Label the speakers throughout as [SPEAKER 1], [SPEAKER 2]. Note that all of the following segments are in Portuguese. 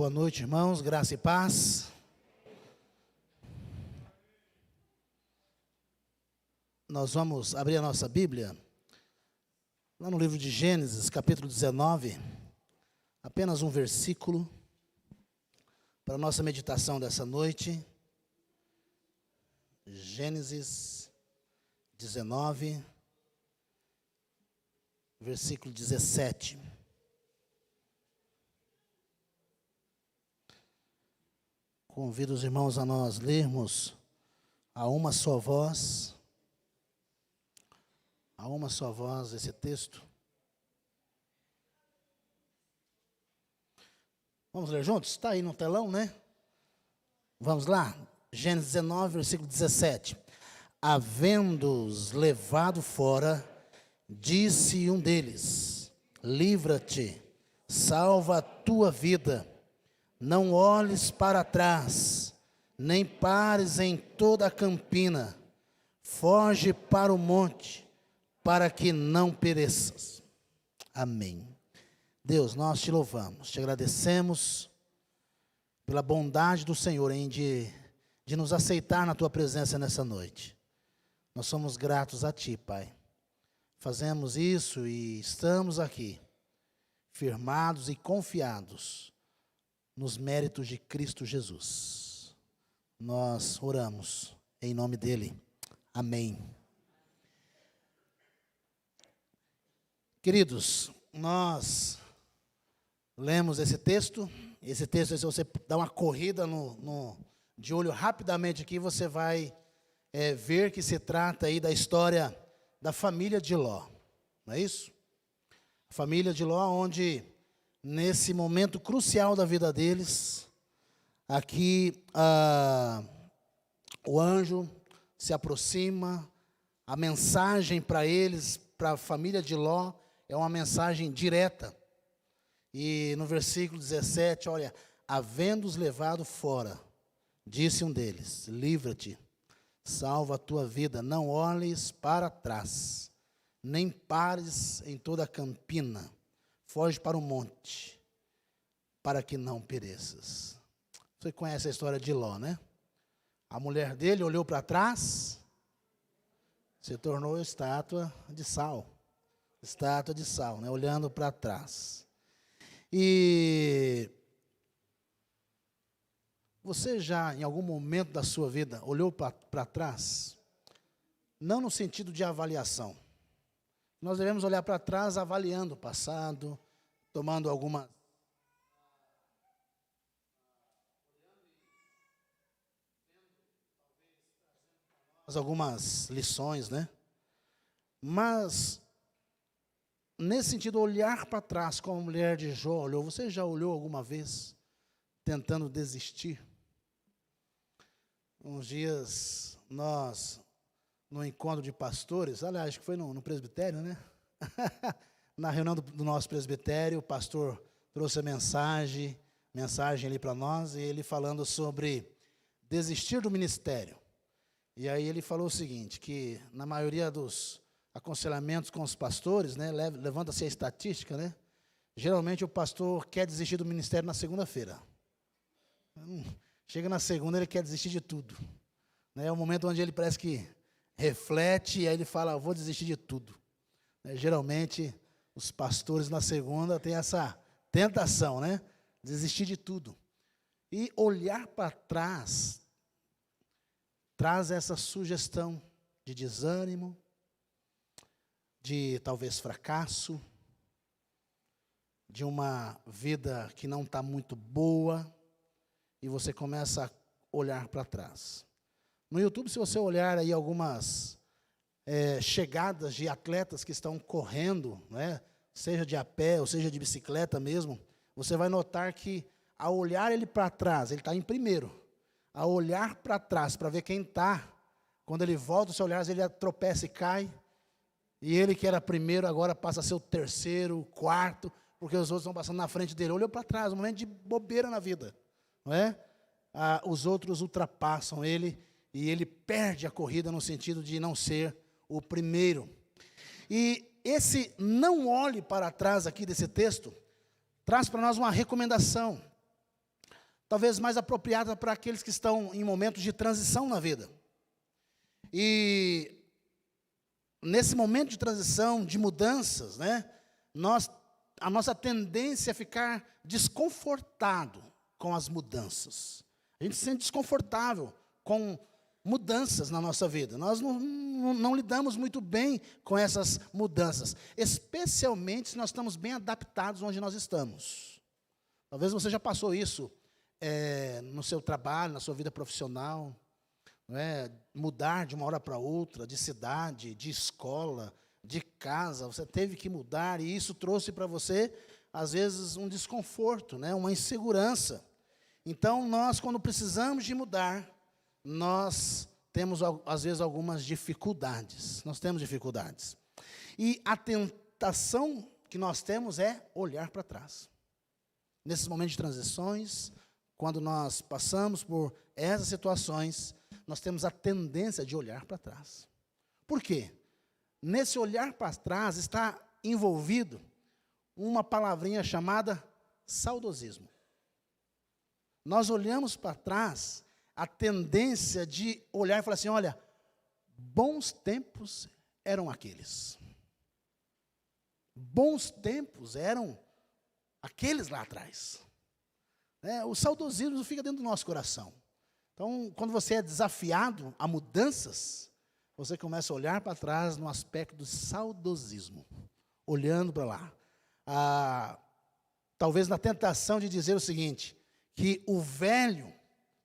[SPEAKER 1] Boa noite, irmãos, graça e paz. Nós vamos abrir a nossa Bíblia, lá no livro de Gênesis, capítulo 19, apenas um versículo, para a nossa meditação dessa noite. Gênesis 19, versículo 17. Convido os irmãos a nós lermos a uma só voz esse texto. Vamos ler juntos? Está aí no telão, né? Vamos lá. Gênesis 19, versículo 17. Havendo-os levado fora, disse um deles: livra-te, salva a tua vida. Não olhes para trás, nem pares em toda a campina. Foge para o monte, para que não pereças. Amém. Deus, nós te louvamos, te agradecemos pela bondade do Senhor de nos aceitar na tua presença nessa noite. Nós somos gratos a ti, Pai. Fazemos isso e estamos aqui, firmados e confiados nos méritos de Cristo Jesus. Nós oramos em nome dele. Amém. Queridos, nós lemos esse texto. Esse texto, se você dá uma corrida de olho rapidamente aqui, você vai ver que se trata aí da história da família de Ló. Não é isso? A família de Ló, onde nesse momento crucial da vida deles, aqui o anjo se aproxima, a mensagem para eles, para a família de Ló, é uma mensagem direta. E no versículo 17, olha, havendo-os levado fora, disse um deles: livra-te, salva a tua vida, não olhes para trás, nem pares em toda a campina. Foge para o monte, para que não pereças. Você conhece a história de Ló, né? A mulher dele olhou para trás, se tornou estátua de sal. Estátua de sal, né? Olhando para trás. E você já, em algum momento da sua vida, olhou para trás? Não no sentido de avaliação. Nós devemos olhar para trás avaliando o passado, tomando algumas lições, né? Mas, nesse sentido, olhar para trás, como a mulher de Jó olhou. Você já olhou alguma vez tentando desistir? Uns dias, nós, no encontro de pastores, aliás, acho que foi no presbitério, né? Na reunião do nosso presbitério, o pastor trouxe a mensagem ali para nós, e ele falando sobre desistir do ministério. E aí ele falou o seguinte, que na maioria dos aconselhamentos com os pastores, né, levanta-se a estatística, né? Geralmente o pastor quer desistir do ministério na segunda-feira. Chega na segunda, ele quer desistir de tudo. É o momento onde ele parece que reflete, e aí ele fala: vou desistir de tudo. Geralmente, os pastores na segunda têm essa tentação, né? Desistir de tudo. E olhar para trás traz essa sugestão de desânimo, de talvez fracasso, de uma vida que não está muito boa, e você começa a olhar para trás. No YouTube, se você olhar aí algumas chegadas de atletas que estão correndo, né, seja de a pé ou seja de bicicleta mesmo, você vai notar que ao olhar ele para trás, ele está em primeiro. Ao olhar para trás, para ver quem está, quando ele volta o seu olhar, ele tropeça e cai, e ele que era primeiro agora passa a ser o terceiro, o quarto, porque os outros estão passando na frente dele. Olhou para trás, um momento de bobeira na vida, não é? Os outros ultrapassam ele, e ele perde a corrida no sentido de não ser o primeiro. E esse não olhe para trás aqui desse texto, traz para nós uma recomendação. talvez mais apropriada para aqueles que estão em momentos de transição na vida. E nesse momento de transição, de mudanças, né, a nossa tendência é ficar desconfortado com as mudanças. A gente se sente desconfortável com mudanças na nossa vida. Nós não lidamos muito bem com essas mudanças, especialmente se nós estamos bem adaptados onde nós estamos. Talvez você já passou isso no seu trabalho, na sua vida profissional, não é? Mudar de uma hora para outra, de cidade, de escola, de casa, você teve que mudar, e isso trouxe para você, às vezes, um desconforto, né? Uma insegurança. Então, nós, quando precisamos de mudar, nós temos, às vezes, algumas dificuldades. Nós temos dificuldades. E a tentação que nós temos é olhar para trás. Nesses momentos de transições, quando nós passamos por essas situações, nós temos a tendência de olhar para trás. Por quê? Nesse olhar para trás está envolvido uma palavrinha chamada saudosismo. Nós olhamos para trás, a tendência de olhar e falar assim, olha, bons tempos eram aqueles. Bons tempos eram aqueles lá atrás. O saudosismo fica dentro do nosso coração. Então, quando você é desafiado a mudanças, você começa a olhar para trás no aspecto do saudosismo, olhando para lá. Talvez na tentação de dizer o seguinte, que o velho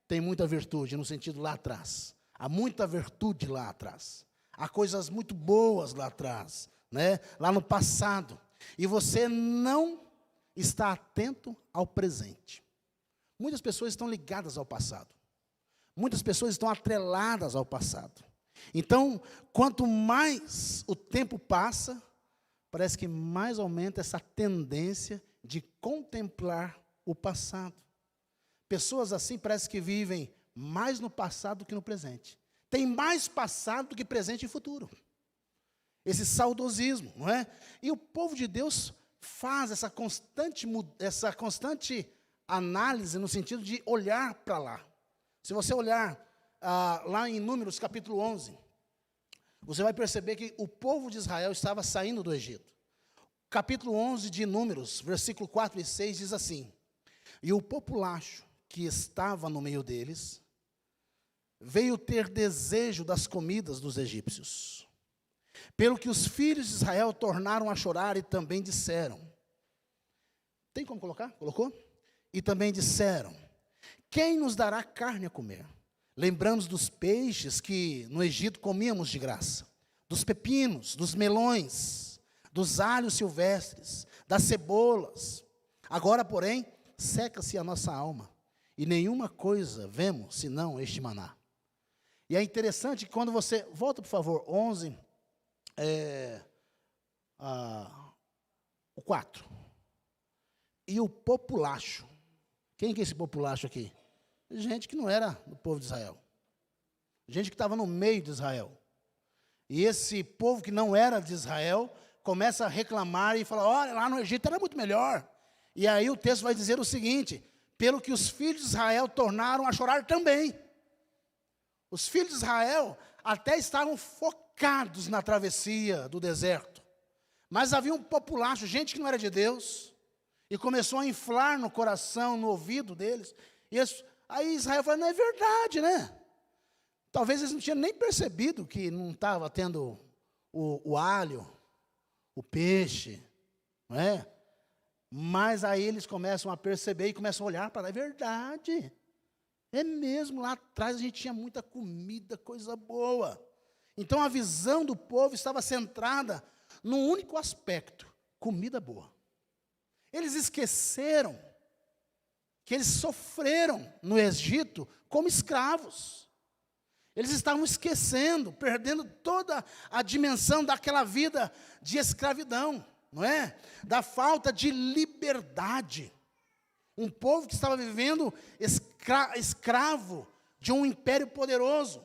[SPEAKER 1] tem muita virtude, no sentido lá atrás. Há muita virtude lá atrás. Há coisas muito boas lá atrás, né? Lá no passado. E você não está atento ao presente. Muitas pessoas estão ligadas ao passado. Muitas pessoas estão atreladas ao passado. Então, quanto mais o tempo passa, parece que mais aumenta essa tendência de contemplar o passado. Pessoas assim parece que vivem mais no passado do que no presente. Tem mais passado do que presente e futuro. Esse saudosismo, não é? E o povo de Deus faz essa constante análise no sentido de olhar para lá. Se você olhar lá em Números capítulo 11, você vai perceber que o povo de Israel estava saindo do Egito. Capítulo 11 de Números, versículo 4 e 6 diz assim, e o populacho que estava no meio deles, veio ter desejo das comidas dos egípcios. Pelo que os filhos de Israel tornaram a chorar e também disseram. Tem como colocar? Colocou? E também disseram, quem nos dará carne a comer? Lembramos dos peixes que no Egito comíamos de graça, dos pepinos, dos melões, dos alhos silvestres, das cebolas. Agora, porém, seca-se a nossa alma, e nenhuma coisa vemos senão este maná. E é interessante que quando você, volta por favor, 11, o 4. E o populacho, quem que é esse populacho aqui? Gente que não era do povo de Israel. Gente que estava no meio de Israel. E esse povo que não era de Israel, começa a reclamar e falar, olha, lá no Egito era muito melhor. E aí o texto vai dizer o seguinte, pelo que os filhos de Israel tornaram a chorar também. Os filhos de Israel até estavam focados na travessia do deserto. Mas havia um populacho, gente que não era de Deus, e começou a inflar no coração, no ouvido deles. E aí Israel falou, não é verdade, né? Talvez eles não tinham nem percebido que não estava tendo o alho, o peixe, não é? Mas aí eles começam a perceber e começam a olhar para lá, é verdade. É mesmo, lá atrás a gente tinha muita comida, coisa boa. Então a visão do povo estava centrada num único aspecto, comida boa. Eles esqueceram que eles sofreram no Egito como escravos. Eles estavam esquecendo, perdendo toda a dimensão daquela vida de escravidão, não é? Da falta de liberdade. Um povo que estava vivendo escravo de um império poderoso.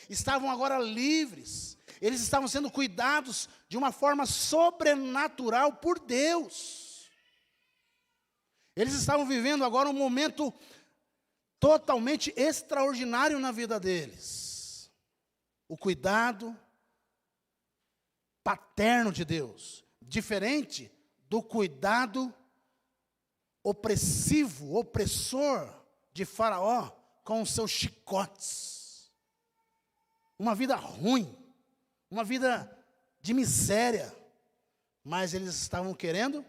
[SPEAKER 1] Estavam agora livres. Eles estavam sendo cuidados de uma forma sobrenatural por Deus. Eles estavam vivendo agora um momento totalmente extraordinário na vida deles. O cuidado paterno de Deus, diferente do cuidado opressivo, opressor de Faraó com os seus chicotes. Uma vida ruim, uma vida de miséria, mas eles estavam querendo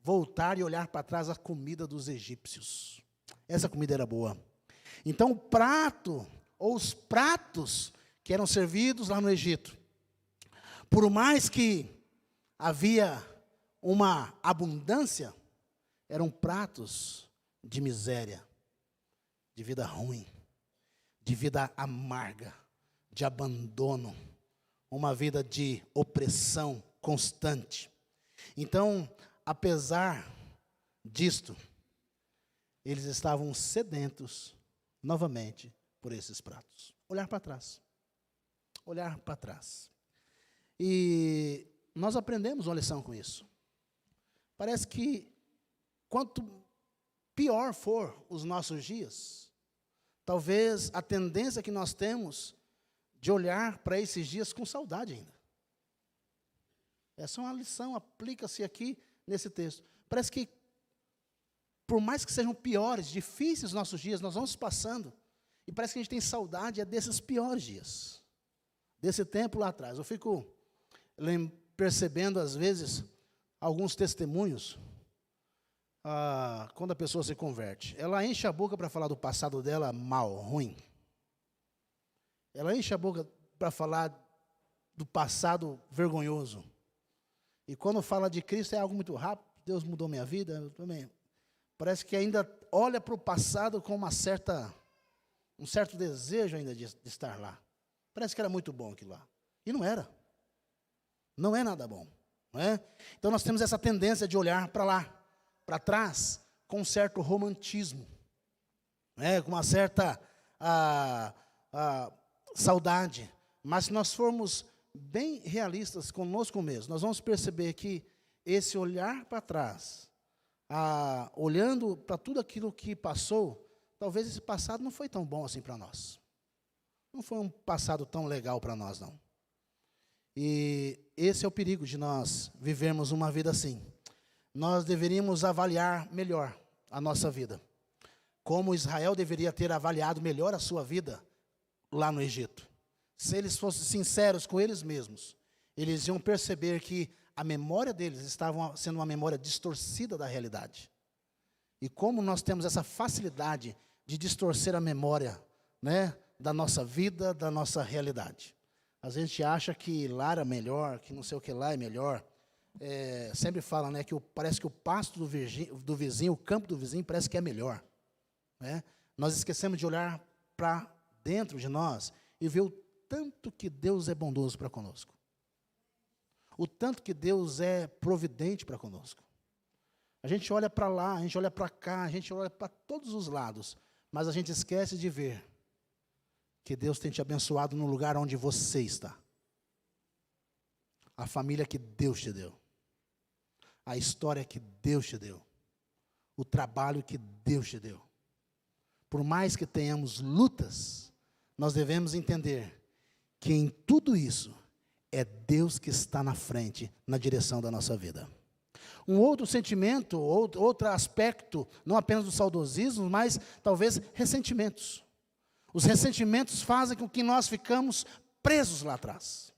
[SPEAKER 1] voltar e olhar para trás a comida dos egípcios. Essa comida era boa. Então o prato, ou os pratos que eram servidos lá no Egito, por mais que havia uma abundância, eram pratos de miséria, de vida ruim, de vida amarga, de abandono, uma vida de opressão constante. Então, apesar disto, eles estavam sedentos novamente por esses pratos. Olhar para trás. Olhar para trás. E nós aprendemos uma lição com isso. Parece que quanto pior for os nossos dias, talvez a tendência que nós temos de olhar para esses dias com saudade ainda. Essa é uma lição, aplica-se aqui nesse texto. Parece que, por mais que sejam piores, difíceis os nossos dias, nós vamos passando, e parece que a gente tem saudade desses piores dias, desse tempo lá atrás. Eu fico percebendo, às vezes, alguns testemunhos, quando a pessoa se converte. Ela enche a boca para falar do passado dela mal, ruim. Ela enche a boca para falar do passado vergonhoso. E quando fala de Cristo é algo muito rápido. Deus mudou minha vida, eu também. Parece que ainda olha para o passado com um certo desejo ainda de estar lá. Parece que era muito bom aquilo lá. E não era. Não é nada bom. Não é? Então nós temos essa tendência de olhar para lá, para trás, com um certo romantismo. Com uma certa saudade. Mas se nós formos bem realistas conosco mesmo, nós vamos perceber que esse olhar para trás, olhando para tudo aquilo que passou, talvez esse passado não foi tão bom assim para nós. Não foi um passado tão legal para nós, não. E esse é o perigo de nós vivermos uma vida assim. Nós deveríamos avaliar melhor a nossa vida. Como Israel deveria ter avaliado melhor a sua vida lá no Egito. Se eles fossem sinceros com eles mesmos, eles iam perceber que a memória deles estava sendo uma memória distorcida da realidade. E como nós temos essa facilidade de distorcer a memória, da nossa vida, da nossa realidade. A gente acha que lá era melhor, que não sei o que lá é melhor. Sempre fala, que parece que o pasto do vizinho, o campo do vizinho parece que é melhor. Nós esquecemos de olhar para dentro de nós e ver o tanto que Deus é bondoso para conosco. O tanto que Deus é providente para conosco. A gente olha para lá, a gente olha para cá, a gente olha para todos os lados, mas a gente esquece de ver que Deus tem te abençoado no lugar onde você está. A família que Deus te deu. A história que Deus te deu. O trabalho que Deus te deu. Por mais que tenhamos lutas, nós devemos entender que em tudo isso é Deus que está na frente, na direção da nossa vida. Um outro sentimento, outro aspecto, não apenas do saudosismo, mas talvez ressentimentos. Os ressentimentos fazem com que nós ficamos presos lá atrás.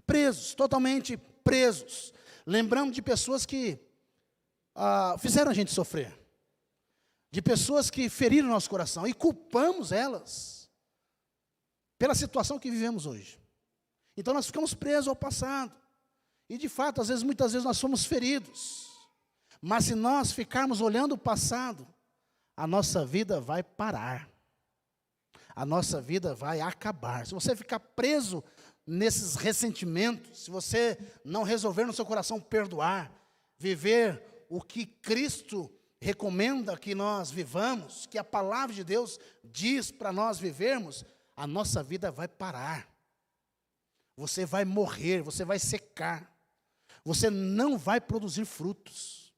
[SPEAKER 1] Presos, totalmente presos. Lembramos de pessoas que fizeram a gente sofrer. De pessoas que feriram nosso coração e culpamos elas pela situação que vivemos hoje. Então nós ficamos presos ao passado. E de fato, muitas vezes nós somos feridos. Mas se nós ficarmos olhando o passado, a nossa vida vai parar. A nossa vida vai acabar. Se você ficar preso nesses ressentimentos, se você não resolver no seu coração perdoar, viver o que Cristo recomenda que nós vivamos, que a palavra de Deus diz para nós vivermos, a nossa vida vai parar. Você vai morrer, você vai secar. Você não vai produzir frutos.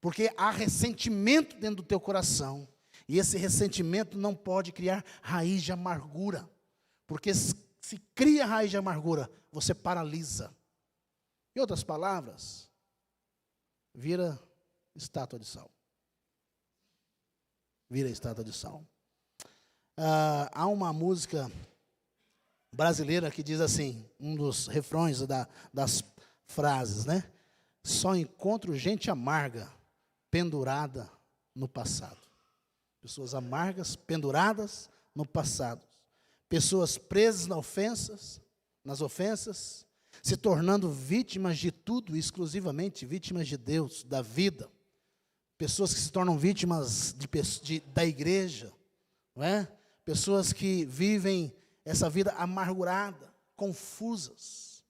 [SPEAKER 1] Porque há ressentimento dentro do teu coração. E esse ressentimento não pode criar raiz de amargura. Porque se cria raiz de amargura, você paralisa. Em outras palavras, vira estátua de sal. Vira estátua de sal. Há uma música brasileira que diz assim, um dos refrões das frases, né? Só encontro gente amarga, pendurada no passado. Pessoas amargas, penduradas no passado. Pessoas presas nas ofensas, se tornando vítimas de tudo, exclusivamente vítimas de Deus, da vida. Pessoas que se tornam vítimas da igreja, não é? Pessoas que vivem essa vida amargurada, confusas,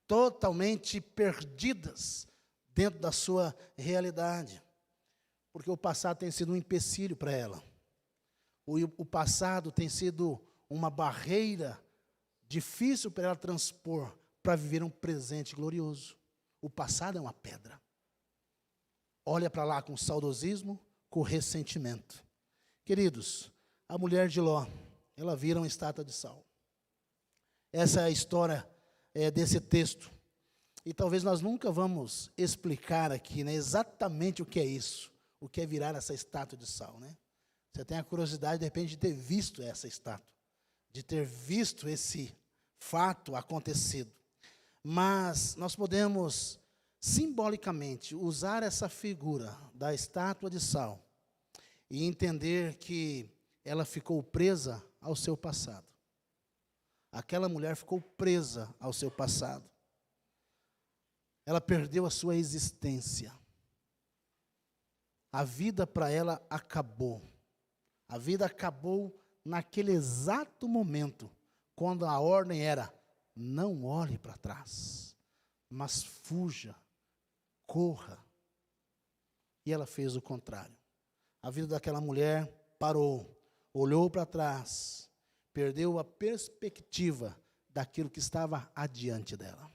[SPEAKER 1] totalmente perdidas dentro da sua realidade. Porque o passado tem sido um empecilho para ela. O passado tem sido uma barreira difícil para ela transpor, para viver um presente glorioso. O passado é uma pedra. Olha para lá com saudosismo, com ressentimento. Queridos, a mulher de Ló, ela vira uma estátua de sal. Essa é a história desse texto. E talvez nós nunca vamos explicar aqui, né, exatamente o que é isso. O que é virar essa estátua de sal, né? Você tem a curiosidade, de repente, de ter visto essa estátua. De ter visto esse fato acontecido. Mas nós podemos, simbolicamente, usar essa figura da estátua de sal e entender que ela ficou presa ao seu passado. Aquela mulher ficou presa ao seu passado. Ela perdeu a sua existência. A vida para ela acabou. A vida acabou naquele exato momento, quando a ordem era, não olhe para trás, mas fuja, corra. E ela fez o contrário. A vida daquela mulher parou, olhou para trás, perdeu a perspectiva daquilo que estava adiante dela.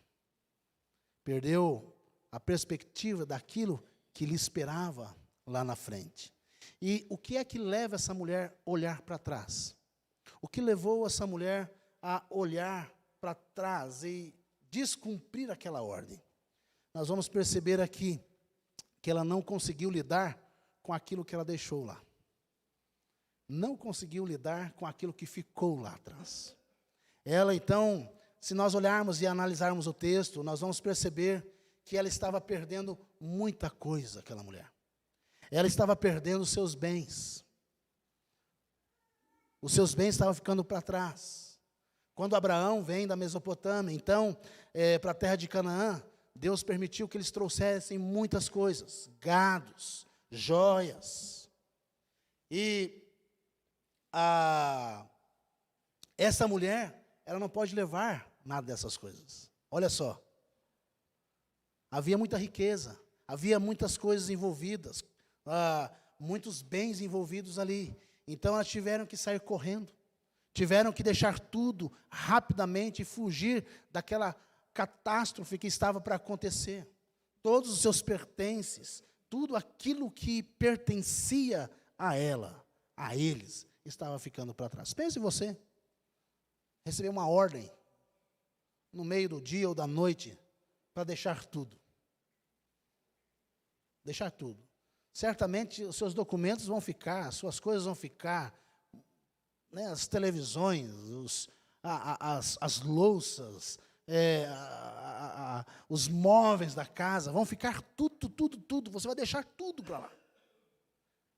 [SPEAKER 1] Perdeu a perspectiva daquilo que lhe esperava lá na frente. E o que é que leva essa mulher a olhar para trás? O que levou essa mulher a olhar para trás e descumprir aquela ordem? Nós vamos perceber aqui que ela não conseguiu lidar com aquilo que ela deixou lá. Não conseguiu lidar com aquilo que ficou lá atrás. Ela, então, se nós olharmos e analisarmos o texto, nós vamos perceber que ela estava perdendo muita coisa, aquela mulher. Ela estava perdendo os seus bens. Os seus bens estavam ficando para trás. Quando Abraão vem da Mesopotâmia, então, para a terra de Canaã, Deus permitiu que eles trouxessem muitas coisas, gados, joias. E essa mulher, ela não pode levar nada dessas coisas. Olha só. Havia muita riqueza, havia muitas coisas envolvidas, muitos bens envolvidos ali. Então elas tiveram que sair correndo, tiveram que deixar tudo rapidamente e fugir daquela catástrofe que estava para acontecer. Todos os seus pertences, tudo aquilo que pertencia a ela, a eles, estava ficando para trás. Pense você, receber uma ordem no meio do dia ou da noite para deixar tudo. Deixar tudo. Certamente os seus documentos vão ficar, as suas coisas vão ficar, né, as televisões, as louças, os móveis da casa, vão ficar tudo, você vai deixar tudo para lá.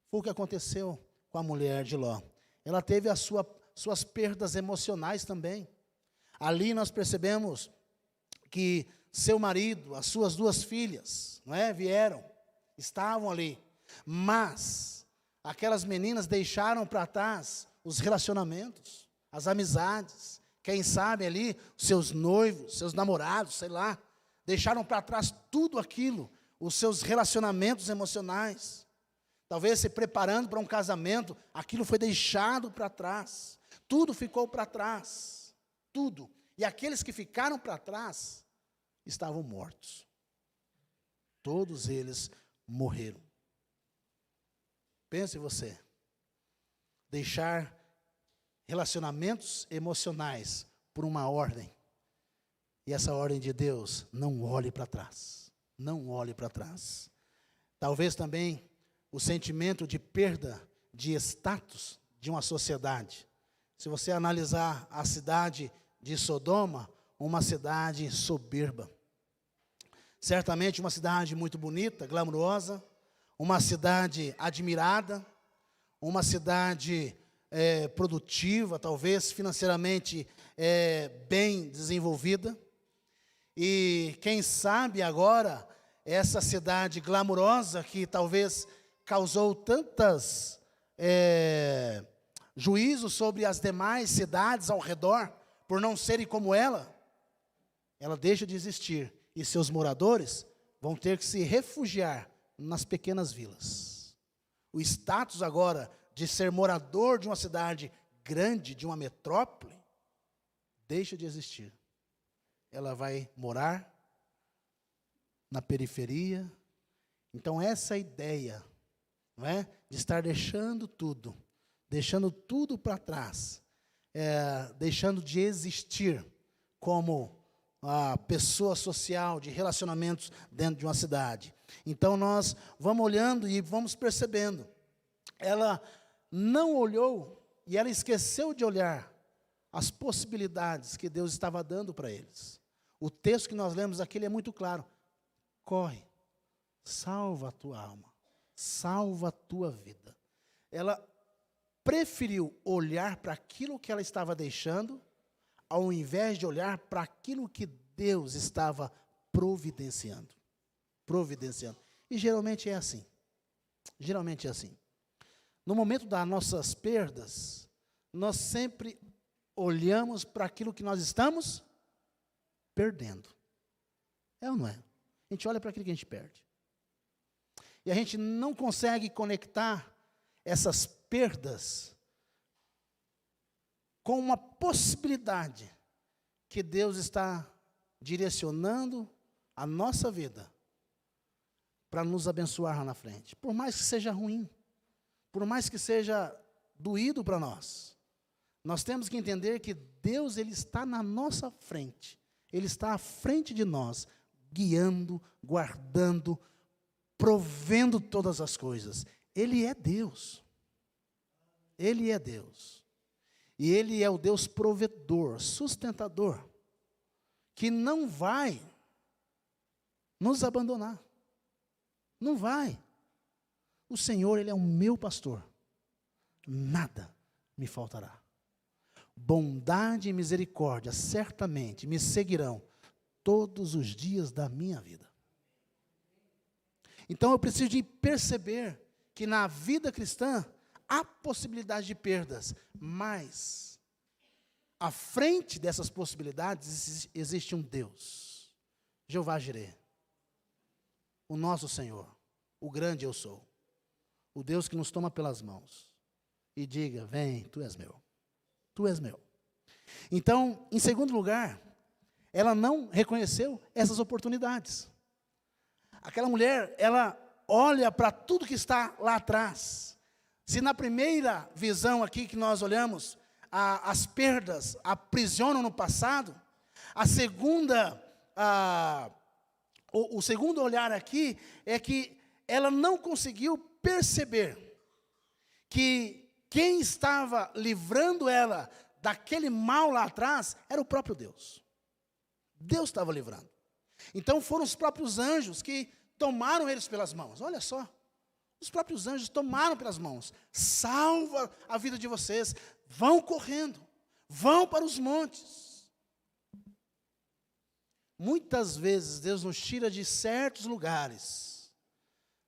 [SPEAKER 1] Foi o que aconteceu com a mulher de Ló. Ela teve as suas perdas emocionais também. Ali nós percebemos que seu marido, as suas 2 filhas, não é, vieram, estavam ali, mas aquelas meninas deixaram para trás os relacionamentos, as amizades, quem sabe ali, seus noivos, seus namorados, sei lá, deixaram para trás tudo aquilo, os seus relacionamentos emocionais, talvez se preparando para um casamento, aquilo foi deixado para trás, tudo ficou para trás, tudo, e aqueles que ficaram para trás, estavam mortos, todos eles morreram. Pense você, deixar relacionamentos emocionais por uma ordem. E essa ordem de Deus, não olhe para trás. Não olhe para trás. Talvez também o sentimento de perda de status de uma sociedade. Se você analisar a cidade de Sodoma, uma cidade soberba. Certamente uma cidade muito bonita, glamurosa, uma cidade admirada, uma cidade produtiva, talvez financeiramente bem desenvolvida. E quem sabe agora, essa cidade glamurosa que talvez causou tantas juízos sobre as demais cidades ao redor, por não serem como ela deixa de existir. E seus moradores vão ter que se refugiar nas pequenas vilas. O status agora de ser morador de uma cidade grande, de uma metrópole, deixa de existir. Ela vai morar na periferia. Então essa ideia, não é, de estar deixando tudo para trás, deixando de existir como a pessoa social, de relacionamentos dentro de uma cidade. Então nós vamos olhando e vamos percebendo. Ela não olhou e ela esqueceu de olhar as possibilidades que Deus estava dando para eles. O texto que nós lemos aqui, ele é muito claro. Corre, salva a tua alma, salva a tua vida. Ela preferiu olhar para aquilo que ela estava deixando, ao invés de olhar para aquilo que Deus estava providenciando. E geralmente é assim. No momento das nossas perdas, nós sempre olhamos para aquilo que nós estamos perdendo. É ou não é? A gente olha para aquilo que a gente perde. E a gente não consegue conectar essas perdas com uma possibilidade que Deus está direcionando a nossa vida para nos abençoar lá na frente. Por mais que seja ruim, por mais que seja doído para nós, nós temos que entender que Deus, Ele está na nossa frente. Ele está à frente de nós, guiando, guardando, provendo todas as coisas. Ele é Deus. Ele é Deus. E Ele é o Deus provedor, sustentador, que não vai nos abandonar. Não vai. O Senhor, Ele é o meu pastor. Nada me faltará. Bondade e misericórdia certamente me seguirão todos os dias da minha vida. Então eu preciso de perceber que na vida cristã há possibilidade de perdas, mas à frente dessas possibilidades existe um Deus, Jeová Jireh, o nosso Senhor, o grande eu sou, o Deus que nos toma pelas mãos e diga: vem, tu és meu, tu és meu. Então, em segundo lugar, ela não reconheceu essas oportunidades. Aquela mulher, ela olha para tudo que está lá atrás. Se na primeira visão aqui que nós olhamos, as perdas aprisionam no passado, o segundo olhar aqui é que ela não conseguiu perceber que quem estava livrando ela daquele mal lá atrás era o próprio Deus. Deus estava livrando. Então foram os próprios anjos que tomaram eles pelas mãos. Olha só, os próprios anjos tomaram pelas mãos. Salva a vida de vocês. Vão correndo, vão para os montes. Muitas vezes Deus nos tira de certos lugares.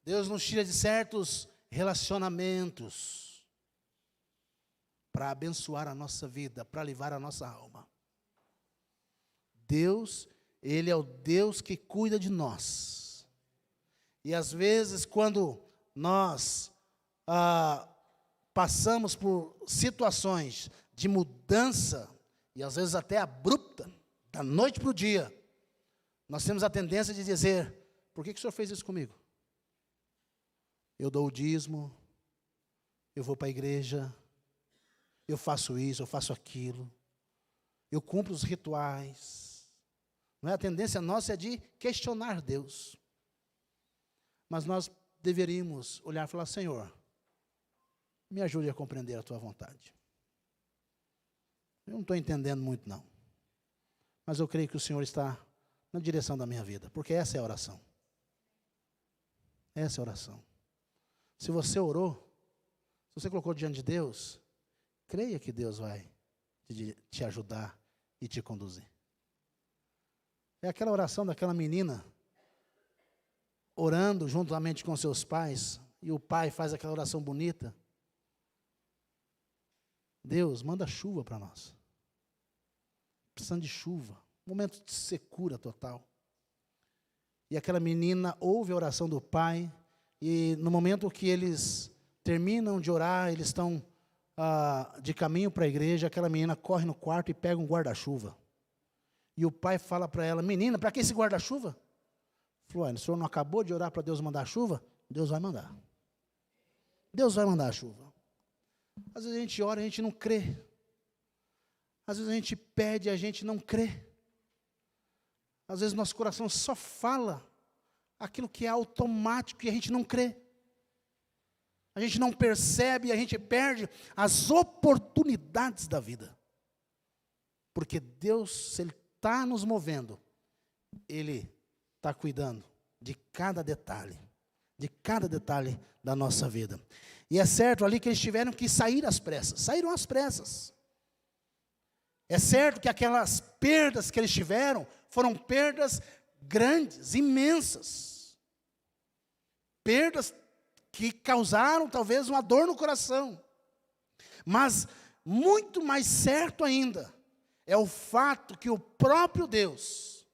[SPEAKER 1] Deus nos tira de certos relacionamentos para abençoar a nossa vida, para livrar a nossa alma. Deus, Ele é o Deus que cuida de nós. E às vezes, quando nós passamos por situações de mudança, e às vezes até abrupta, da noite para o dia, nós temos a tendência de dizer: por que o Senhor fez isso comigo? Eu dou o dízimo, eu vou para a igreja, eu faço isso, eu faço aquilo, eu cumpro os rituais. Não é? A tendência nossa é de questionar Deus. Mas nós deveríamos olhar e falar: Senhor, me ajude a compreender a tua vontade. Eu não estou entendendo muito, não. Mas eu creio que o Senhor está na direção da minha vida, porque essa é a oração. Essa é a oração. Se você orou, se você colocou diante de Deus, creia que Deus vai te ajudar e te conduzir. É aquela oração daquela menina orando juntamente com seus pais, e o pai faz aquela oração bonita. Deus, manda chuva para nós. Precisando de chuva, momento de secura total. E aquela menina ouve a oração do pai, e no momento que eles terminam de orar, eles estão de caminho para a igreja, aquela menina corre no quarto e pega um guarda-chuva. E o pai fala para ela: menina, para que esse guarda-chuva? Falou: o senhor não acabou de orar para Deus mandar a chuva? Deus vai mandar. Deus vai mandar a chuva. Às vezes a gente ora e a gente não crê. Às vezes a gente pede e a gente não crê. Às vezes nosso coração só fala aquilo que é automático e a gente não crê. A gente não percebe e a gente perde as oportunidades da vida. Porque Deus, se Ele está nos movendo, Ele está cuidando de cada detalhe da nossa vida. E é certo ali que eles tiveram que sair às pressas, saíram às pressas. É certo que aquelas perdas que eles tiveram foram perdas grandes, imensas. Perdas que causaram talvez uma dor no coração. Mas muito mais certo ainda é o fato que o próprio Deus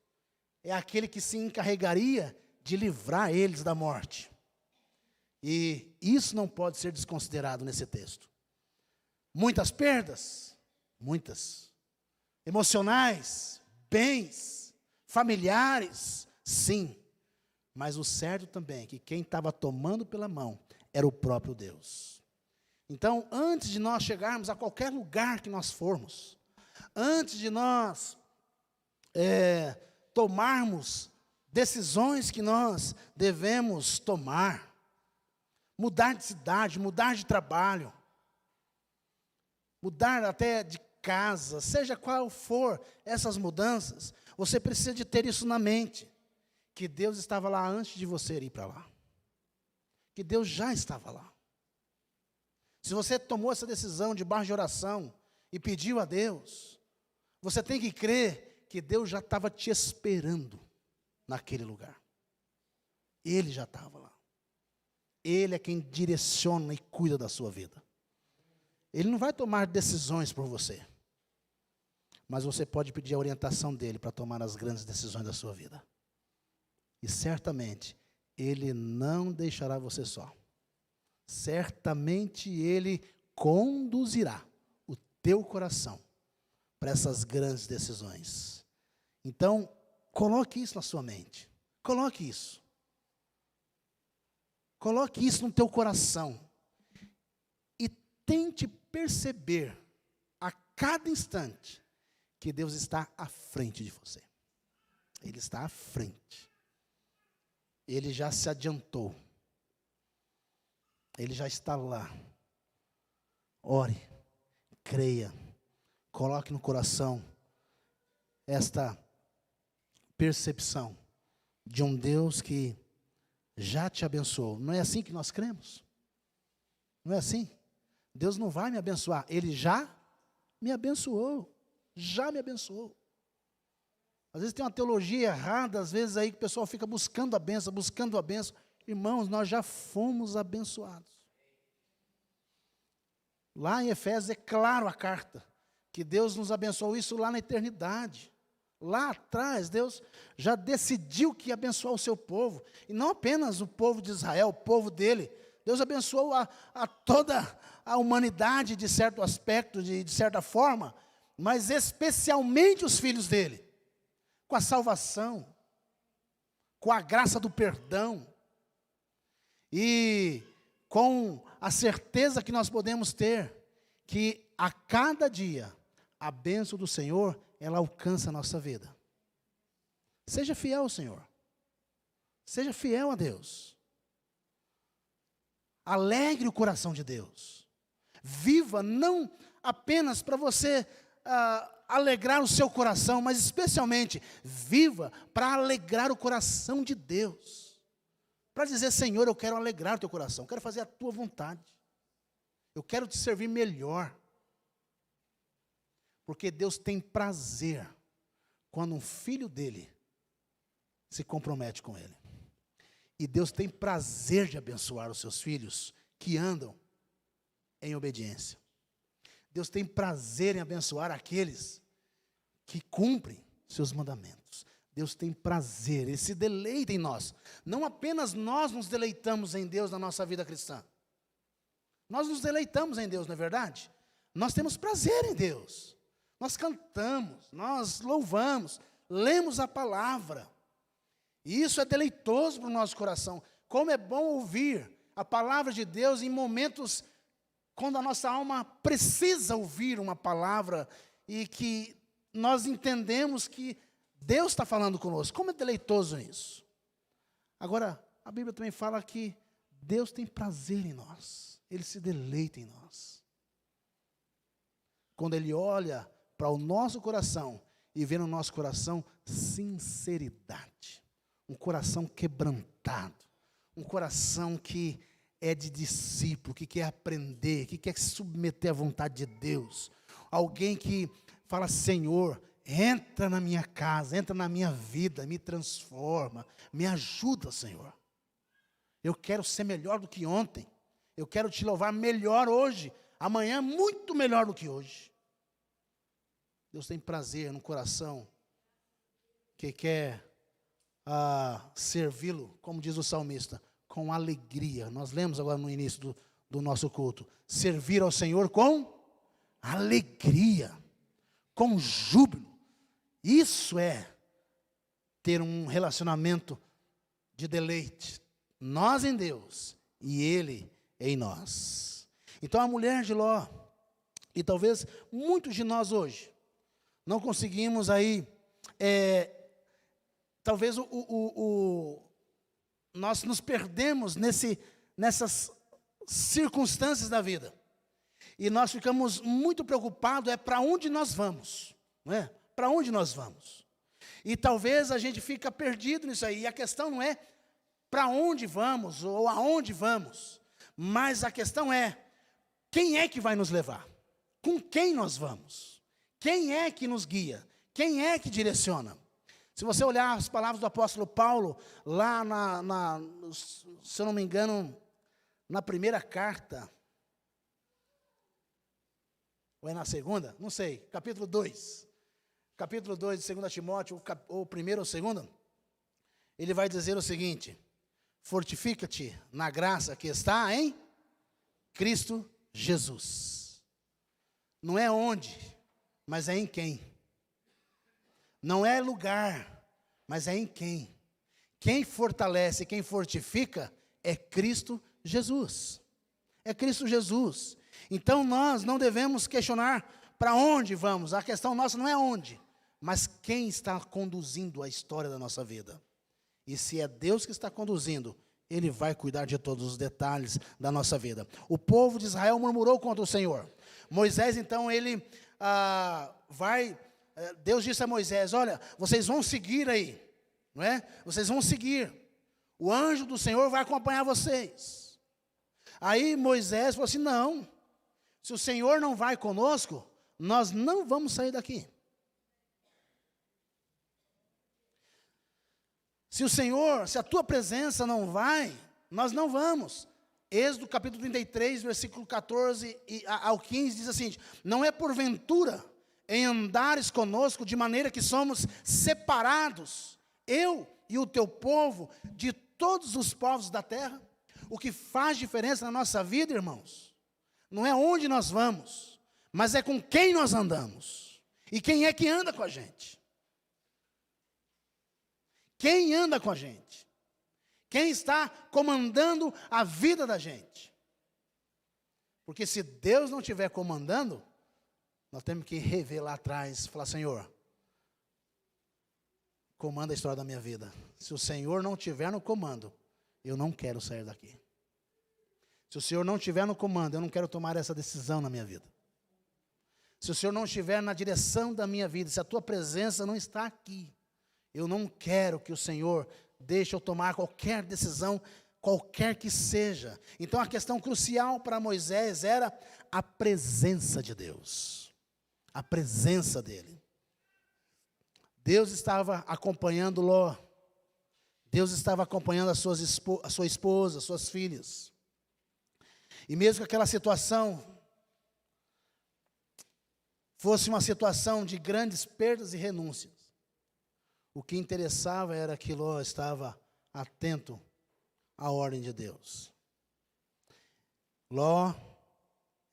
[SPEAKER 1] é aquele que se encarregaria de livrar eles da morte. E isso não pode ser desconsiderado nesse texto. Muitas perdas, muitas. Emocionais, bens, familiares, sim. Mas o certo também é que quem estava tomando pela mão era o próprio Deus. Então, antes de nós chegarmos a qualquer lugar que nós formos, antes de nós tomarmos decisões que nós devemos tomar, mudar de cidade, mudar de trabalho, mudar até de casa, seja qual for essas mudanças, você precisa de ter isso na mente, que Deus estava lá antes de você ir para lá, que Deus já estava lá. Se você tomou essa decisão debaixo de oração e pediu a Deus, você tem que crer que Deus já estava te esperando naquele lugar. Ele já estava lá. Ele é quem direciona e cuida da sua vida. Ele não vai tomar decisões por você, mas você pode pedir a orientação dele para tomar as grandes decisões da sua vida. E certamente, Ele não deixará você só. Certamente Ele conduzirá o teu coração para essas grandes decisões. Então, coloque isso na sua mente. Coloque isso. Coloque isso no teu coração. E tente perceber a cada instante que Deus está à frente de você. Ele está à frente. Ele já se adiantou. Ele já está lá. Ore, creia, coloque no coração esta percepção de um Deus que já te abençoou. Não é assim que nós cremos? Não é assim? Deus não vai me abençoar, Ele já me abençoou. Já me abençoou. Às vezes tem uma teologia errada, às vezes aí que o pessoal fica buscando a bênção, buscando a bênção. Irmãos, nós já fomos abençoados. Lá em Efésios é claro a carta, que Deus nos abençoou isso lá na eternidade. Lá atrás, Deus já decidiu que ia abençoar o seu povo. E não apenas o povo de Israel, o povo dele. Deus abençoou a toda a humanidade de certo aspecto, de certa forma, mas especialmente os filhos dele. Com a salvação, com a graça do perdão, e com a certeza que nós podemos ter, que a cada dia a bênção do Senhor, ela alcança a nossa vida. Seja fiel ao Senhor. Seja fiel a Deus. Alegre o coração de Deus. Viva não apenas para você alegrar o seu coração, mas especialmente viva para alegrar o coração de Deus. Para dizer, Senhor, eu quero alegrar o teu coração, eu quero fazer a tua vontade. Eu quero te servir melhor. Porque Deus tem prazer quando um filho dele se compromete com ele. E Deus tem prazer de abençoar os seus filhos que andam em obediência. Deus tem prazer em abençoar aqueles que cumprem seus mandamentos. Deus tem prazer, Ele se deleita em nós. Não apenas nós nos deleitamos em Deus na nossa vida cristã. Nós nos deleitamos em Deus, não é verdade? Nós temos prazer em Deus. Nós cantamos, nós louvamos, lemos a palavra. E isso é deleitoso para o nosso coração. Como é bom ouvir a palavra de Deus em momentos quando a nossa alma precisa ouvir uma palavra e que nós entendemos que Deus está falando conosco. Como é deleitoso isso. Agora, a Bíblia também fala que Deus tem prazer em nós. Ele se deleita em nós. Quando Ele olha para o nosso coração e vê no nosso coração sinceridade. Um coração quebrantado. Um coração que é de discípulo, que quer aprender, que quer se submeter à vontade de Deus. Alguém que fala, Senhor, entra na minha casa, entra na minha vida, me transforma, me ajuda, Senhor. Eu quero ser melhor do que ontem. Eu quero te louvar melhor hoje, amanhã muito melhor do que hoje. Deus tem prazer no coração que quer servi-lo, como diz o salmista, com alegria. Nós lemos agora no início do nosso culto. Servir ao Senhor com alegria, com júbilo. Isso é ter um relacionamento de deleite. Nós em Deus e Ele em nós. Então a mulher de Ló, e talvez muitos de nós hoje, não conseguimos aí, talvez nós nos perdemos nessas circunstâncias da vida. E nós ficamos muito preocupados, para onde nós vamos, não é? Para onde nós vamos? E talvez a gente fica perdido nisso aí. E a questão não é para onde vamos ou aonde vamos. Mas a questão é, quem é que vai nos levar? Com quem nós vamos? Quem é que nos guia? Quem é que direciona? Se você olhar as palavras do apóstolo Paulo, lá se eu não me engano, na primeira carta, ou é na segunda? Não sei, capítulo 2. Capítulo 2 de 2 Timóteo, ou primeiro ou segundo, ele vai dizer o seguinte: fortifica-te na graça que está em Cristo Jesus. Não é onde, mas é em quem. Não é lugar, mas é em quem. Quem fortalece, quem fortifica é Cristo Jesus. É Cristo Jesus. Então nós não devemos questionar para onde vamos. A questão nossa não é onde, mas quem está conduzindo a história da nossa vida. E se é Deus que está conduzindo, Ele vai cuidar de todos os detalhes da nossa vida. O povo de Israel murmurou contra o Senhor. Moisés, então, ele Deus disse a Moisés, olha, vocês vão seguir aí, não é? Vocês vão seguir. O anjo do Senhor vai acompanhar vocês. Aí Moisés falou assim, não, se o Senhor não vai conosco, nós não vamos sair daqui. Se a tua presença não vai, nós não vamos. Êxodo capítulo 33, versículo 14 ao 15, diz assim, não é porventura em andares conosco, de maneira que somos separados, eu e o teu povo, de todos os povos da terra. O que faz diferença na nossa vida, irmãos, não é onde nós vamos, mas é com quem nós andamos. E quem é que anda com a gente? Quem anda com a gente? Quem está comandando a vida da gente? Porque se Deus não estiver comandando, nós temos que rever lá atrás, falar, Senhor, comanda a história da minha vida. Se o Senhor não estiver no comando, eu não quero sair daqui. Se o Senhor não estiver no comando, eu não quero tomar essa decisão na minha vida. Se o Senhor não estiver na direção da minha vida, se a tua presença não está aqui, eu não quero que o Senhor deixe eu tomar qualquer decisão, qualquer que seja. Então a questão crucial para Moisés era a presença de Deus. A presença dele. Deus estava acompanhando Ló. Deus estava acompanhando a sua esposa, as suas filhas. E mesmo que aquela situação fosse uma situação de grandes perdas e renúncias, o que interessava era que Ló estava atento à ordem de Deus. Ló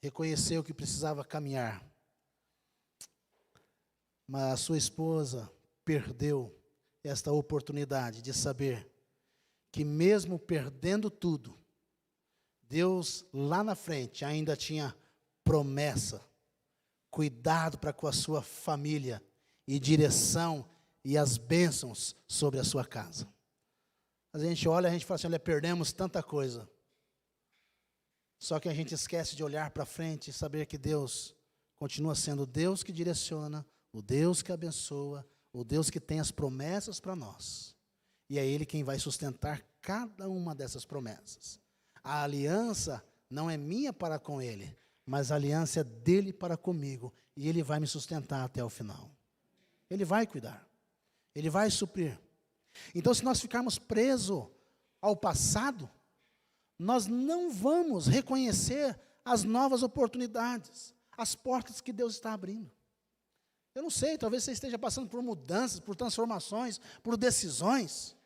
[SPEAKER 1] reconheceu que precisava caminhar, mas a sua esposa perdeu esta oportunidade de saber que mesmo perdendo tudo, Deus lá na frente ainda tinha promessa, cuidado para com a sua família e direção e as bênçãos sobre a sua casa. A gente olha, a gente fala assim, olha, perdemos tanta coisa. Só que a gente esquece de olhar para frente e saber que Deus continua sendo o Deus que direciona, o Deus que abençoa, o Deus que tem as promessas para nós. E é Ele quem vai sustentar cada uma dessas promessas. A aliança não é minha para com Ele, mas a aliança é dele para comigo. E Ele vai me sustentar até o final. Ele vai cuidar. Ele vai suprir. Então, se nós ficarmos presos ao passado, nós não vamos reconhecer as novas oportunidades, as portas que Deus está abrindo. Eu não sei, talvez você esteja passando por mudanças, por transformações, por decisões,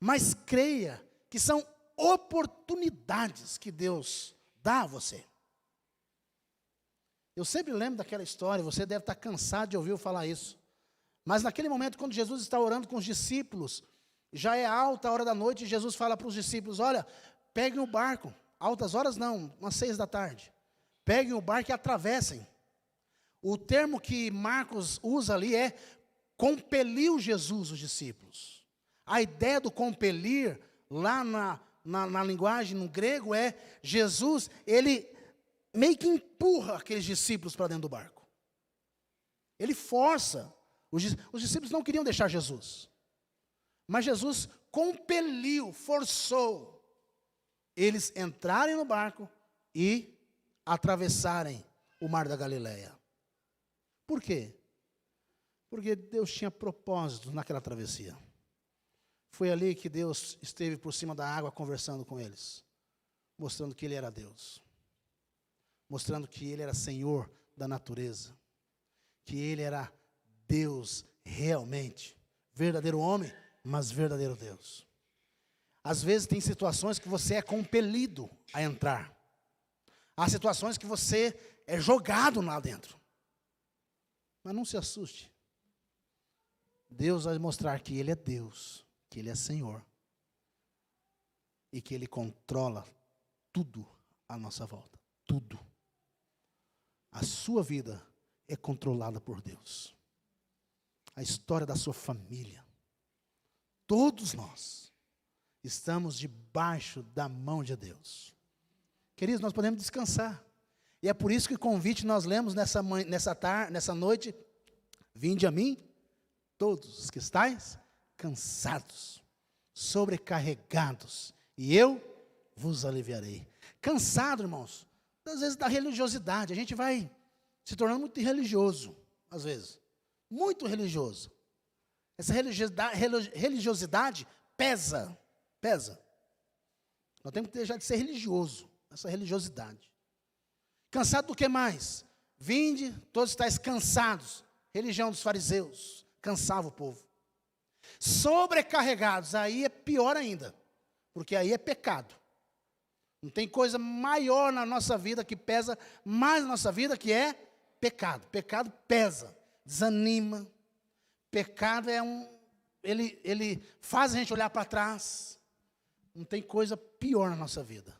[SPEAKER 1] mas creia que são oportunidades que Deus dá a você. Eu sempre lembro daquela história, você deve estar cansado de ouvir eu falar isso. Mas naquele momento, quando Jesus está orando com os discípulos, já é alta a hora da noite, e Jesus fala para os discípulos, olha, peguem o barco, altas horas não, umas 6 da tarde. Peguem o barco e atravessem. O termo que Marcos usa ali é compeliu Jesus, os discípulos. A ideia do compelir, lá na linguagem, no grego, é Jesus, ele meio que empurra aqueles discípulos para dentro do barco. Ele força. Os discípulos não queriam deixar Jesus. Mas Jesus compeliu, forçou eles entrarem no barco e atravessarem o mar da Galileia. Por quê? Porque Deus tinha propósito naquela travessia. Foi ali que Deus esteve por cima da água conversando com eles, mostrando que Ele era Deus, mostrando que Ele era Senhor da natureza, que Ele era Deus realmente, verdadeiro homem, mas verdadeiro Deus. Às vezes tem situações que você é compelido a entrar. Há situações que você é jogado lá dentro. Mas não se assuste. Deus vai mostrar que Ele é Deus, que Ele é Senhor. E que Ele controla tudo à nossa volta. Tudo. A sua vida é controlada por Deus. A história da sua família. Todos nós estamos debaixo da mão de Deus. Queridos, nós podemos descansar. E é por isso que o convite nós lemos nessa noite. Vinde a mim, todos os que estáis cansados, sobrecarregados, e eu vos aliviarei. Cansado, irmãos, às vezes da religiosidade. A gente vai se tornando muito religioso, às vezes. Muito religioso. Essa religiosidade pesa. Nós temos que deixar de ser religioso. Essa religiosidade. Cansado do que mais? Vinde, todos estáis cansados. Religião dos fariseus. Cansava o povo. Sobrecarregados. Aí é pior ainda. Porque aí é pecado. Não tem coisa maior na nossa vida que pesa mais na nossa vida que é pecado. Pecado pesa. Desanima. Pecado é ele faz a gente olhar para trás. Não tem coisa pior na nossa vida.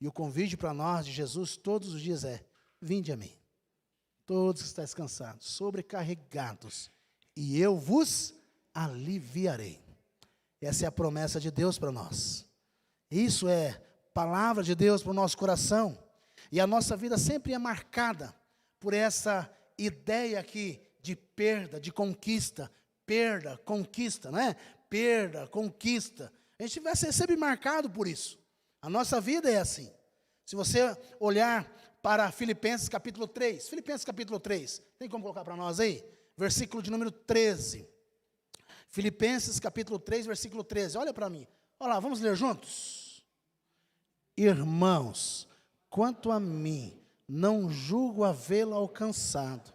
[SPEAKER 1] E o convite para nós de Jesus todos os dias é: vinde a mim, todos que estáis cansados, sobrecarregados, e eu vos aliviarei. Essa é a promessa de Deus para nós. Isso é palavra de Deus para o nosso coração. E a nossa vida sempre é marcada por essa ideia aqui de perda, de conquista. Perda, conquista, não é? Perda, conquista. A gente vai ser sempre marcado por isso. A nossa vida é assim. Se você olhar para Filipenses capítulo 3. Filipenses capítulo 3. Tem como colocar para nós aí? Versículo de número 13. Filipenses capítulo 3, versículo 13. Olha para mim. Olha lá, vamos ler juntos? Irmãos, quanto a mim, não julgo havê-lo alcançado,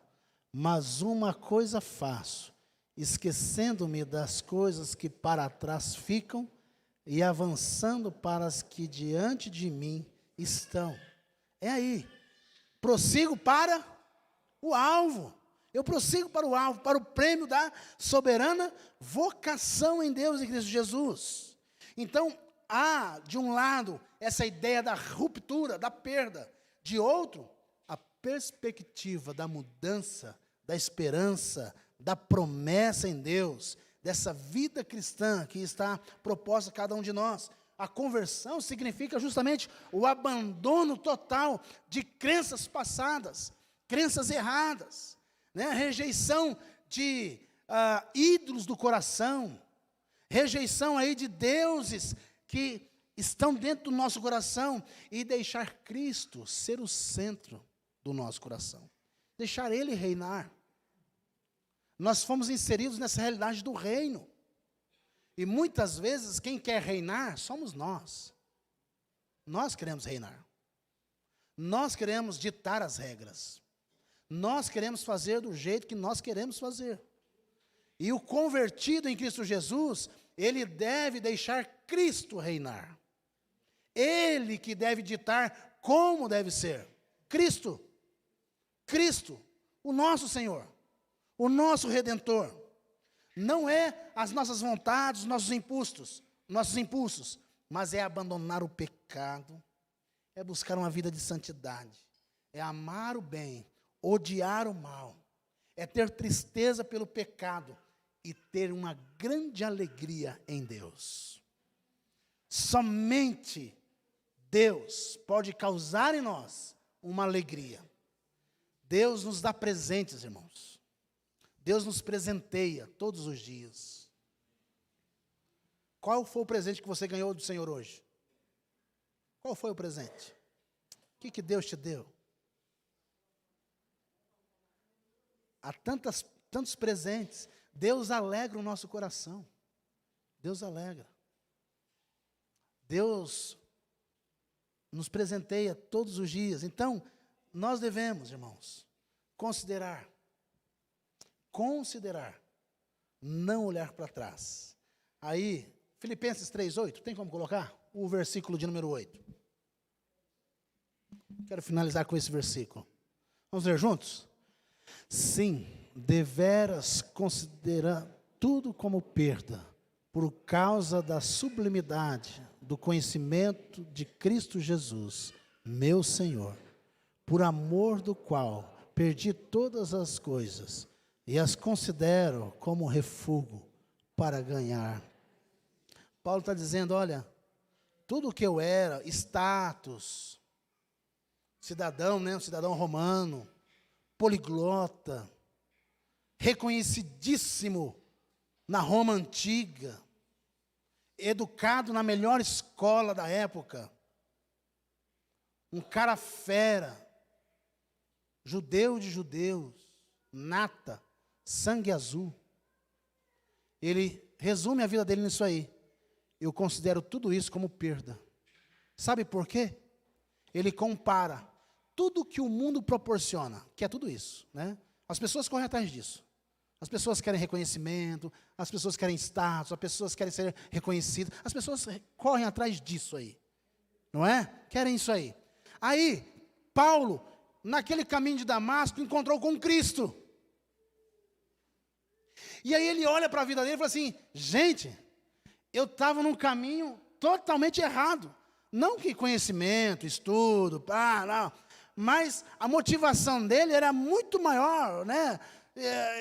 [SPEAKER 1] mas uma coisa faço, esquecendo-me das coisas que para trás ficam e avançando para as que diante de mim estão. É aí. Prossigo para o alvo. Eu prossigo para o alvo, para o prêmio da soberana vocação em Deus e Cristo Jesus. Então, há, de um lado, essa ideia da ruptura, da perda. De outro, a perspectiva da mudança, da esperança, da promessa em Deus, dessa vida cristã que está proposta a cada um de nós. A conversão significa justamente o abandono total de crenças passadas, crenças erradas, né? A rejeição de ídolos do coração, rejeição aí de deuses que estão dentro do nosso coração e deixar Cristo ser o centro do nosso coração, deixar Ele reinar. Nós fomos inseridos nessa realidade do reino. E muitas vezes quem quer reinar somos nós. Nós queremos reinar. Nós queremos ditar as regras. Nós queremos fazer do jeito que nós queremos fazer. E o convertido em Cristo Jesus, ele deve deixar Cristo reinar. Ele que deve ditar como deve ser. Cristo, o nosso Senhor, o nosso Redentor. Não é as nossas vontades, os nossos impulsos, mas é abandonar o pecado, é buscar uma vida de santidade, é amar o bem, odiar o mal, é ter tristeza pelo pecado e ter uma grande alegria em Deus. Somente Deus pode causar em nós uma alegria. Deus nos dá presentes, irmãos. Deus nos presenteia todos os dias. Qual foi o presente que você ganhou do Senhor hoje? Qual foi o presente? O que Deus te deu? Há tantos presentes. Deus alegra o nosso coração. Deus alegra. Deus nos presenteia todos os dias. Então, nós devemos, irmãos, considerar, não olhar para trás. Aí, Filipenses 3:8, tem como colocar? O versículo de número 8. Quero finalizar com esse versículo. Vamos ler juntos? Sim, deveras considerar tudo como perda, por causa da sublimidade do conhecimento de Cristo Jesus, meu Senhor, por amor do qual perdi todas as coisas e as considero como refúgio para ganhar. Paulo está dizendo, olha, tudo o que eu era, status, cidadão, né, um cidadão romano, poliglota, reconhecidíssimo na Roma antiga, educado na melhor escola da época, um cara fera, judeu de judeus, nata, sangue azul. Ele resume a vida dele nisso aí. Eu considero tudo isso como perda. Sabe por quê? Ele compara tudo que o mundo proporciona, que é tudo isso, né? As pessoas correm atrás disso. As pessoas querem reconhecimento, as pessoas querem status, as pessoas querem ser reconhecidas, as pessoas correm atrás disso aí, não é? Querem isso aí. Aí, Paulo, naquele caminho de Damasco, encontrou com Cristo. E aí ele olha para a vida dele e fala assim, gente, eu estava num caminho totalmente errado, Não que conhecimento, estudo, não, mas a motivação dele era muito maior, né?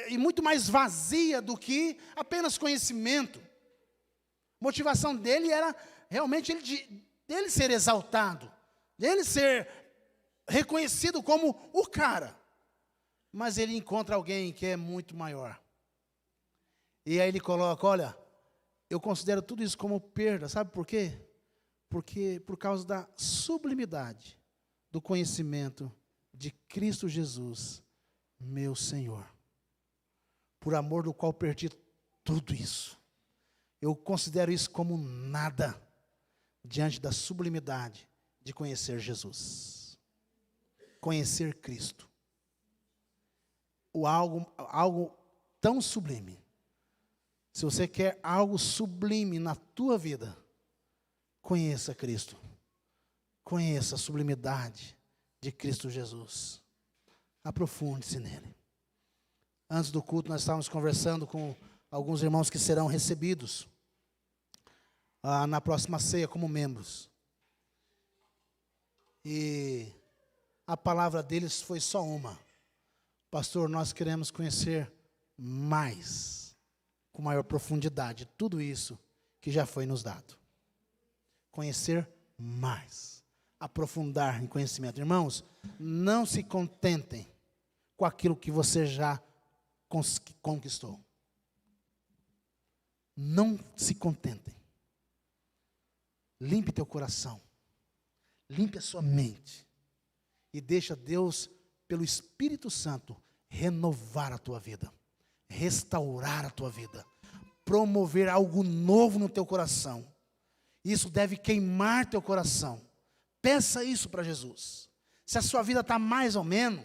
[SPEAKER 1] E muito mais vazia do que apenas conhecimento. A motivação dele era realmente dele ser exaltado, dele ser reconhecido como o cara. Mas ele encontra alguém que é muito maior. E aí ele coloca, olha, eu considero tudo isso como perda, sabe por quê? Porque por causa da sublimidade do conhecimento de Cristo Jesus, meu Senhor. Por amor do qual perdi tudo isso. Eu considero isso como nada diante da sublimidade de conhecer Jesus. Conhecer Cristo. Algo tão sublime. Se você quer algo sublime na tua vida, conheça Cristo. Conheça a sublimidade de Cristo Jesus. Aprofunde-se nele. Antes do culto, nós estávamos conversando com alguns irmãos que serão recebidos na próxima ceia como membros. E a palavra deles foi só uma. Pastor, nós queremos conhecer mais, com maior profundidade, tudo isso que já foi nos dado. Conhecer mais, aprofundar em conhecimento. Irmãos, não se contentem com aquilo que você já conquistou. Não se contentem. Limpe teu coração. Limpe a sua mente. E deixa Deus, pelo Espírito Santo, renovar a tua vida. Restaurar a tua vida. Promover algo novo no teu coração. Isso deve queimar teu coração. Peça isso para Jesus. Se a sua vida está mais ou menos,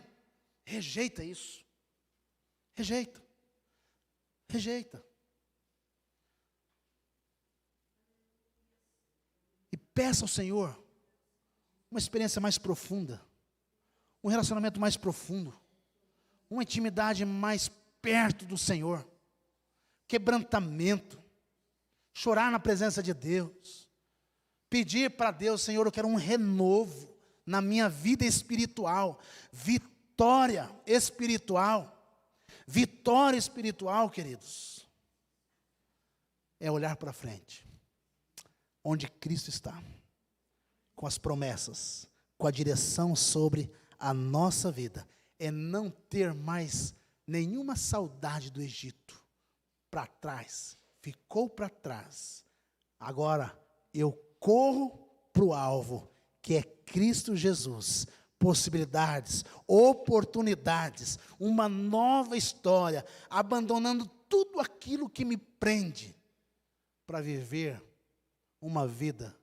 [SPEAKER 1] rejeita isso. Rejeita. Rejeita. E peça ao Senhor uma experiência mais profunda. Um relacionamento mais profundo. Uma intimidade mais perto do Senhor. Quebrantamento. Chorar na presença de Deus. Pedir para Deus, Senhor, eu quero um renovo na minha vida espiritual. Vitória espiritual. Vitória espiritual, queridos, é olhar para frente, onde Cristo está, com as promessas, com a direção sobre a nossa vida, é não ter mais nenhuma saudade do Egito, para trás, ficou para trás, agora eu corro para o alvo, que é Cristo Jesus, possibilidades, oportunidades, uma nova história, abandonando tudo aquilo que me prende, para viver uma vida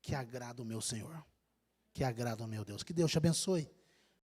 [SPEAKER 1] que agrada o meu Senhor, que agrada o meu Deus. Que Deus te abençoe.